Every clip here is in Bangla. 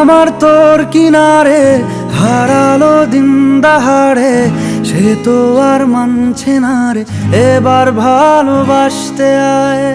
আমার তোর কিনারে হারালো দিন দাহাড়ে, সে তো আর মানছে না রে, এবার ভালোবাসতে আয়।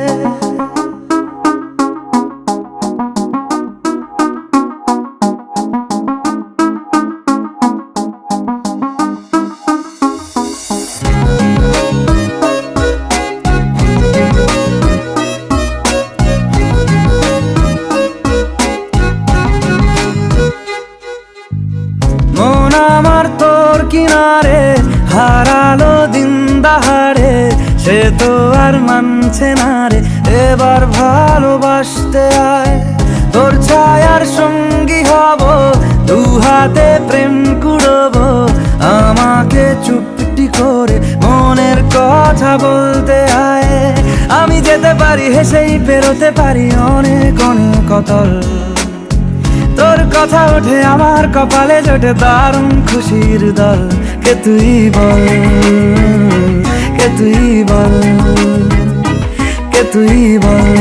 মন আমার তোর কিনারে হারালো দিন দাহাড়ে, সে তো আর মানছে না রে, এবার ভালোবাসতে আয়। তোর ছায়ার সঙ্গী হব, দু হাতে প্রেম কুড়বো, আমাকে চুপটি করে মনের কথা বলতে আয়। আমি যেতে পারি হেসেই পেরোতে পারি অনেক অনেক অতল, তোর কথা ওঠে আমার কপালে জোটে দারুণ খুশির দল। কে তুই বল, কে তুই বল, কে তুই বল,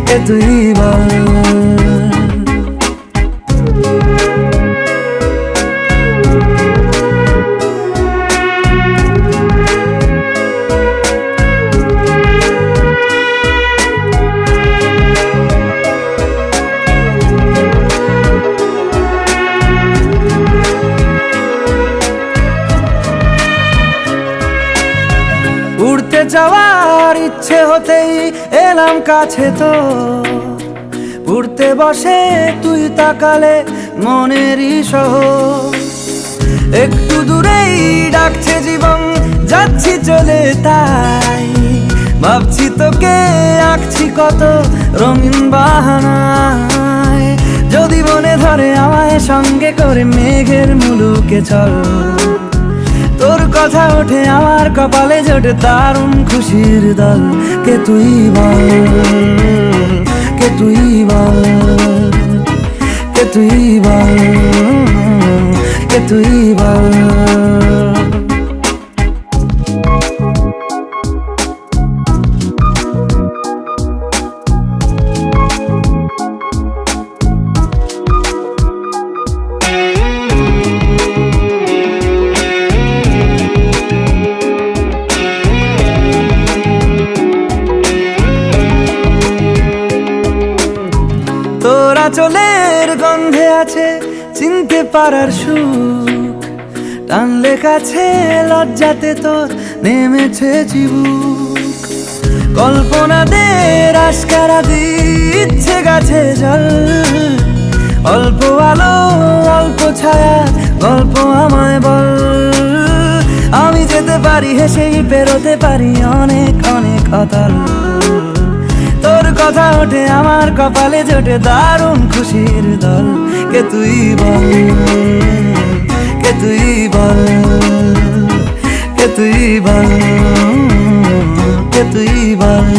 কে তুই বল। উড়তে যাওয়ার ইচ্ছে হতেই এলাম কাছে তো, উড়তে বসে তুই তাকালে মনেরই শহর। একটু দূরেই ডাকছে জীবন, যাচ্ছি চলে তাই ভাবছি তোকে আঁকছি কত রঙিন বাহানায়। যদি মনে ধরে আমায় সঙ্গে করে মেঘের মুলুকে চল, তোর কথা ওঠে আমার কপালে জোটে দারুণ খুশির দল। কে তুই বল, কে তুই বল, কে তুই বল, কে তুই বল। তোরা চলের গন্ধে আছে চিনতে পারার সুখ, টানলে কাছে লজ্জাতে তোর নেমেছে চিবুক। কল্পনাদের আশকারা দিচ্ছে গাছে জল, অল্প আলো অল্প ছায়া গল্প আমায় বল। আমি যেতে পারি হেসেই পেরোতে পারি অনেক অনেক অতল, তোর কথা ওঠে আমার কপালে জোটে দারুণ খুশির দল। কে তুই বল, কে তুই বল, কে তুই বল, কে তুই বল।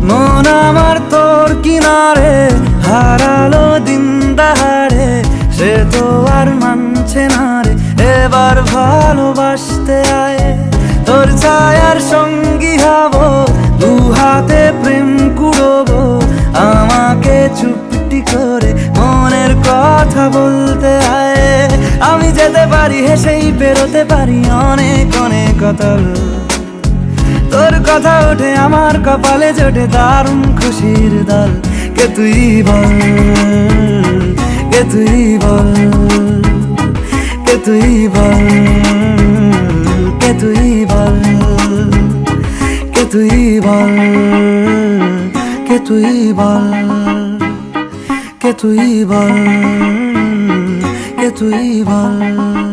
মন আমার তোর কিনারে হারালো দিন দাহাড়ে, সে তো আর মানছে না রে, এবার ভালোবাসতে আয়। তোর ছায়ার সঙ্গী হব, দু হাতে প্রেম কুড়বো, আমাকে চুপটি করে মনের কথা বলতে আয়। আমি যেতে পারি হেসেই পেরোতে পারি অনেক অনেক অতল, তোর কথা ওঠে আমার কপালে জোটে দারুণ খুশির দল। কে তুই বল, কে তুই বল, কে তুই বল, কে তুই বল, কে তুই বল, কে তুই বল, কে তুই বল, কে তুই বল।